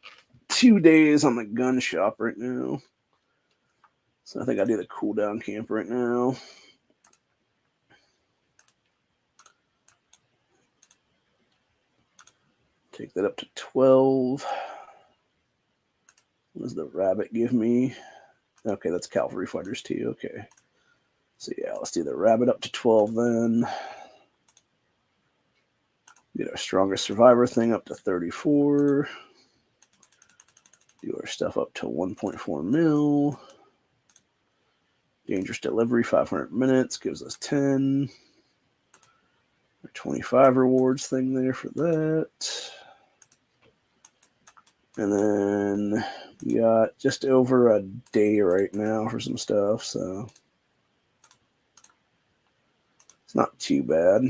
2 days on the gun shop right now. So I think I'll do the cooldown camp right now. Take that up to 12. What does the rabbit give me? Okay, that's cavalry fighters too. Okay. So yeah, let's do the rabbit up to 12 then. Get our strongest survivor thing up to 34. Do our stuff up to 1.4 mil. Dangerous delivery, 500 minutes, gives us 10. Our 25 rewards thing there for that. And then we got just over a day right now for some stuff, so it's not too bad.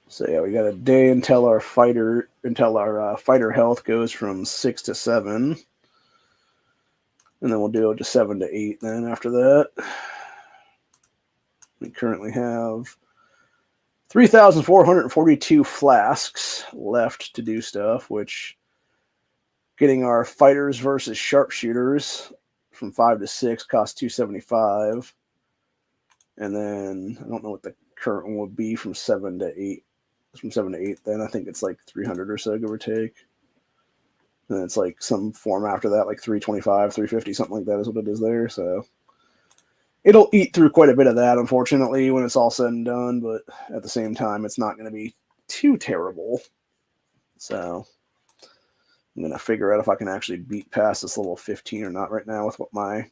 So yeah, we got a day until our fighter health goes from 6 to 7. And then we'll do it to 7 to 8 then after that. We currently have 3,442 flasks left to do stuff, which getting our fighters versus sharpshooters from 5 to 6 costs 275. And then I don't know what the current one would be from 7 to 8. From 7 to 8, then I think it's like 300 or so, give or take. And it's like some form after that, like 325, 350, something like that is what it is there. So it'll eat through quite a bit of that, unfortunately, when it's all said and done. But at the same time, it's not going to be too terrible. So I'm going to figure out if I can actually beat past this level 15 or not right now with what my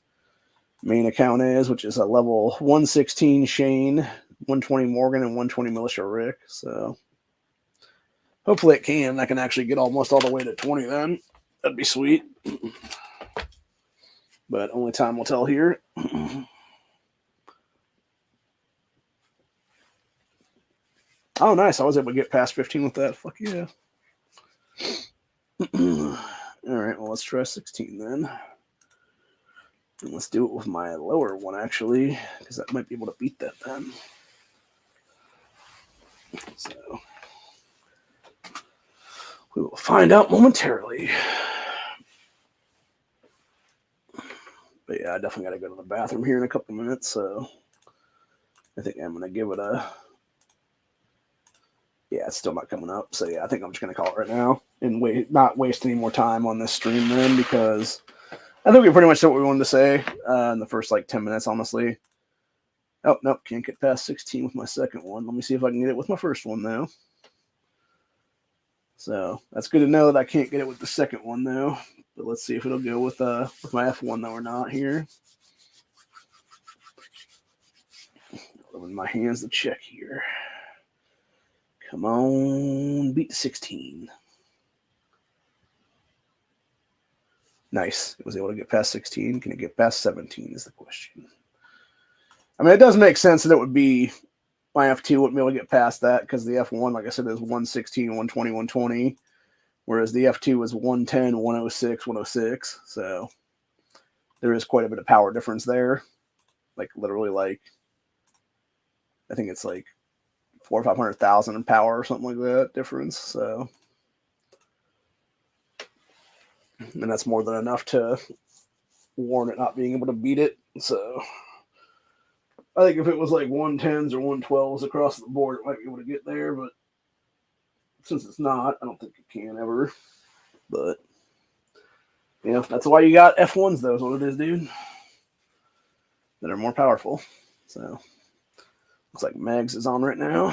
main account is, which is a level 116 Shane 120 Morgan and 120 Militia Rick. So hopefully it can. I can actually get almost all the way to 20 then. That'd be sweet. But only time will tell here. Oh, nice. I was able to get past 15 with that. Fuck yeah. All right, well, let's try 16 then. And let's do it with my lower one, actually, because that might be able to beat that then. So we will find out momentarily. But yeah, I definitely got to go to the bathroom here in a couple minutes, so I think I'm going to give it a... Yeah, it's still not coming up. So yeah, I think I'm just going to call it right now and not waste any more time on this stream then, because I think we pretty much said what we wanted to say in the first like 10 minutes, honestly. Oh, nope, can't get past 16 with my second one. Let me see if I can get it with my first one, though. So that's good to know that I can't get it with the second one, though. But let's see if it'll go with my F1, though, or not here. In my hands to check here. Come on, beat the 16. Nice. It was able to get past 16. Can it get past 17 is the question. I mean, it does make sense that it would be my F2 wouldn't be able to get past that because the F1, like I said, is 116, 120, 120, whereas the F2 is 110, 106, 106. So there is quite a bit of power difference there. Like literally, like I think it's like 400,000 or 500,000 in power or something like that difference. So, and that's more than enough to warrant it not being able to beat it. So I think if it was like 110s or 112s across the board, it might be able to get there, but since it's not, I don't think it can ever. But yeah, that's why you got F1s, though, is what it is, dude. That are more powerful. So looks like Megs is on right now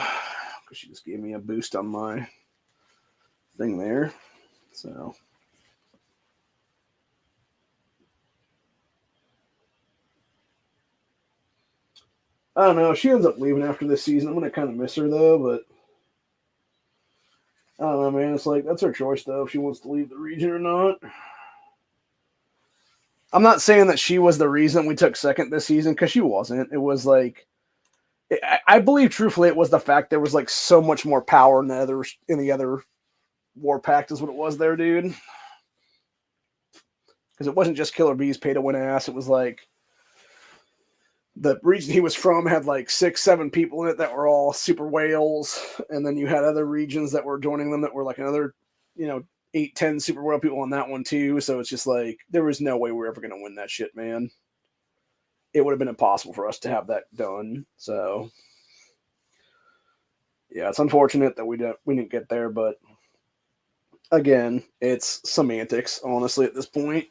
because she just gave me a boost on my thing there. So I don't know. She ends up leaving after this season. I'm gonna kind of miss her though, but I don't know, man. It's like that's her choice though if she wants to leave the region or not. I'm not saying that she was the reason we took second this season because she wasn't. It was like I believe truthfully it was the fact there was like so much more power in the other war pact is what it was there, dude. Because it wasn't just Killer Bees pay to win ass. It was like the region he was from had like 6, 7 people in it that were all super whales, and then you had other regions that were joining them that were like another, 8, 10 super whale people on that one too. So it's just like there was no way we were ever going to win that shit, man. It would have been impossible for us to have that done. So yeah, it's unfortunate that we didn't get there, but again, it's semantics, honestly, at this point.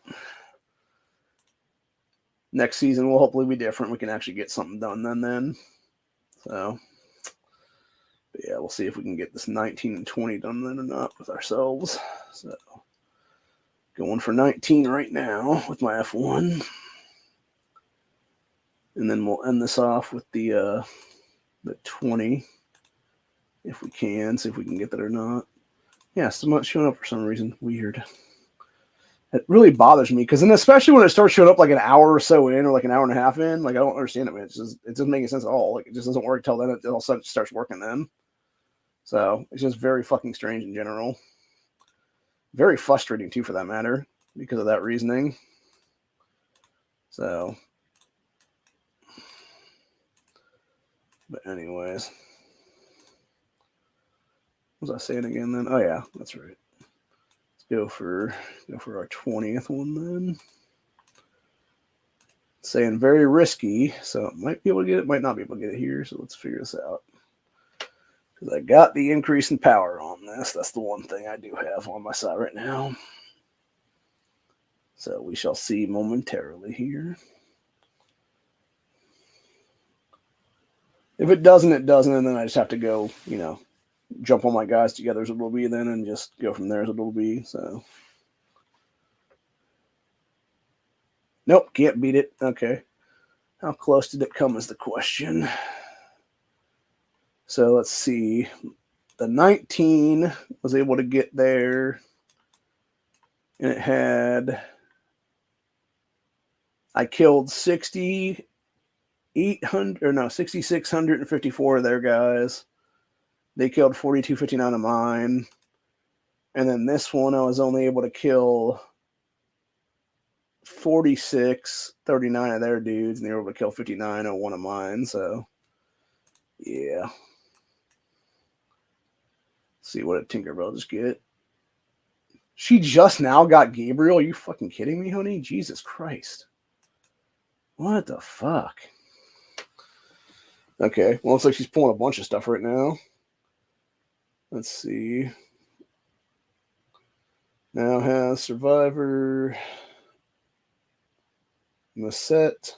Next season will hopefully be different. We can actually get something done then. So, but yeah, we'll see if we can get this 19 and 20 done then or not with ourselves. So, going for 19 right now with my F1. And then we'll end this off with the 20 if we can. See if we can get that or not. Yeah, still not showing up for some reason. Weird. It really bothers me because then especially when it starts showing up like an hour or so in or like an hour and a half in, like I don't understand it, man. It doesn't make any sense at all. Like it just doesn't work till then. It all of a sudden starts working then. So it's just very fucking strange in general. Very frustrating too, for that matter, because of that reasoning. So, but anyways, what was I saying again then? Oh yeah, that's right. Go for our 20th one then. Saying very risky, so it might be able to get it, might not be able to get it here. So let's figure this out. Because I got the increase in power on this. That's the one thing I do have on my side right now. So we shall see momentarily here. If it doesn't, it doesn't, and then I just have to go, jump all my guys together as it will be then and just go from there as it will be. So nope, can't beat it. Okay. How close did it come is the question. So let's see. The 19 was able to get there, and it had, I killed 6,654 of their guys. They killed 4,259 of mine. And then this one, I was only able to kill 4639 of their dudes, and they were able to kill 5901 of mine. So, yeah. Let's see, what did Tinkerbell just get? She just now got Gabriel? Are you fucking kidding me, honey? Jesus Christ. What the fuck? Okay, well, looks like she's pulling a bunch of stuff right now. Let's see. Now has Survivor, Musette.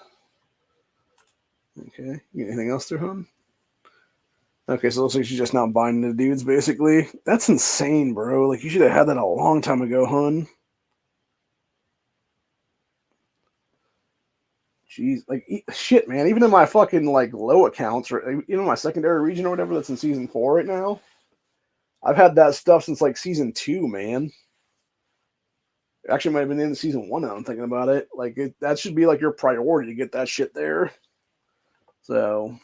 Okay, you got anything else there, hon? Okay, so it looks like she's just now binding the dudes, basically. That's insane, bro. Like, you should have had that a long time ago, hun. Jeez, like, shit, man. Even in my fucking, like, low accounts, or even my secondary region or whatever that's in Season 4 right now, I've had that stuff since, like, Season 2, man. It actually might have been in Season 1 now, I'm thinking about it. Like, that should be, like, your priority to get that shit there. So,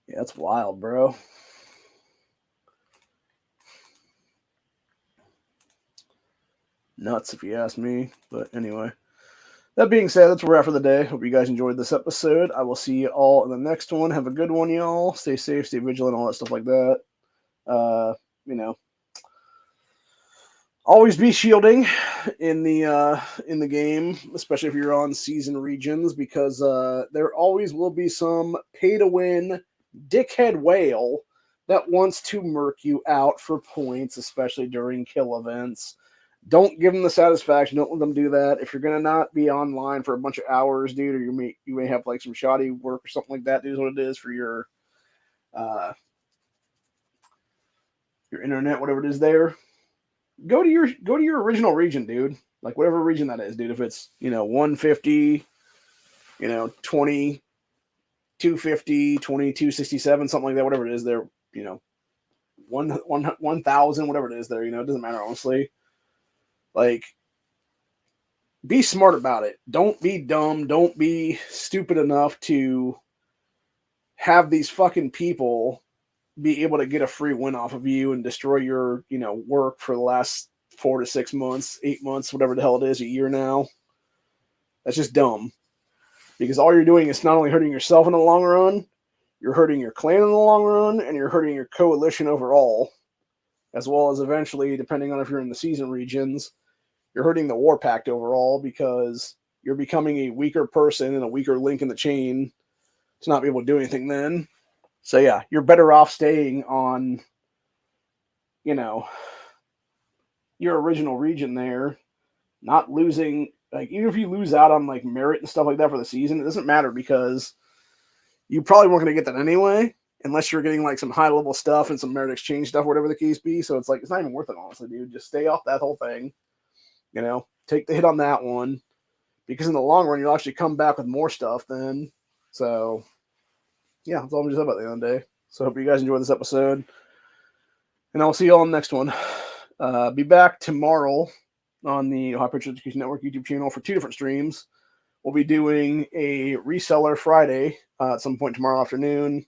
yeah, that's wild, bro. Nuts, if you ask me. But anyway, that being said, that's where we're at for the day. Hope you guys enjoyed this episode. I will see you all in the next one. Have a good one, y'all. Stay safe, stay vigilant, all that stuff like that. You know, always be shielding in the game, especially if you're on season regions, because there always will be some pay-to-win dickhead whale that wants to murk you out for points, especially during kill events. Don't give them the satisfaction. Don't let them do that. If you're gonna not be online for a bunch of hours, dude, or you may have like some shoddy work or something like that, dude, is what it is for your internet, whatever it is there. Go to your original region, dude. Like whatever region that is, dude. If it's 150, 20, 250, 2267, something like that, whatever it is there, 1,000, whatever it is there, it doesn't matter, honestly. Like, be smart about it. Don't be dumb. Don't be stupid enough to have these fucking people be able to get a free win off of you and destroy your, work for the last 4 to 6 months, 8 months, whatever the hell it is, a year now. That's just dumb. Because all you're doing is not only hurting yourself in the long run, you're hurting your clan in the long run, and you're hurting your coalition overall, as well as eventually, depending on if you're in the season regions, you're hurting the war pact overall because you're becoming a weaker person and a weaker link in the chain to not be able to do anything then. So yeah, you're better off staying on, your original region there, not losing. Like, even if you lose out on like merit and stuff like that for the season, it doesn't matter because you probably weren't going to get that anyway, unless you're getting like some high level stuff and some merit exchange stuff, whatever the case be. So it's like, it's not even worth it, honestly, dude. Just stay off that whole thing. Take the hit on that one, because in the long run, you'll actually come back with more stuff then. So, yeah, that's all I'm just about the end of the day. So, hope you guys enjoyed this episode, and I'll see you all in the next one. Be back tomorrow on the Ohio Picture Education Network YouTube channel for 2 different streams. We'll be doing a Reseller Friday at some point tomorrow afternoon,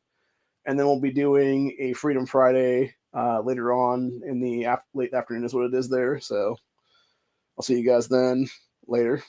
and then we'll be doing a Freedom Friday later on in the late afternoon is what it is there. So, I'll see you guys then. Later.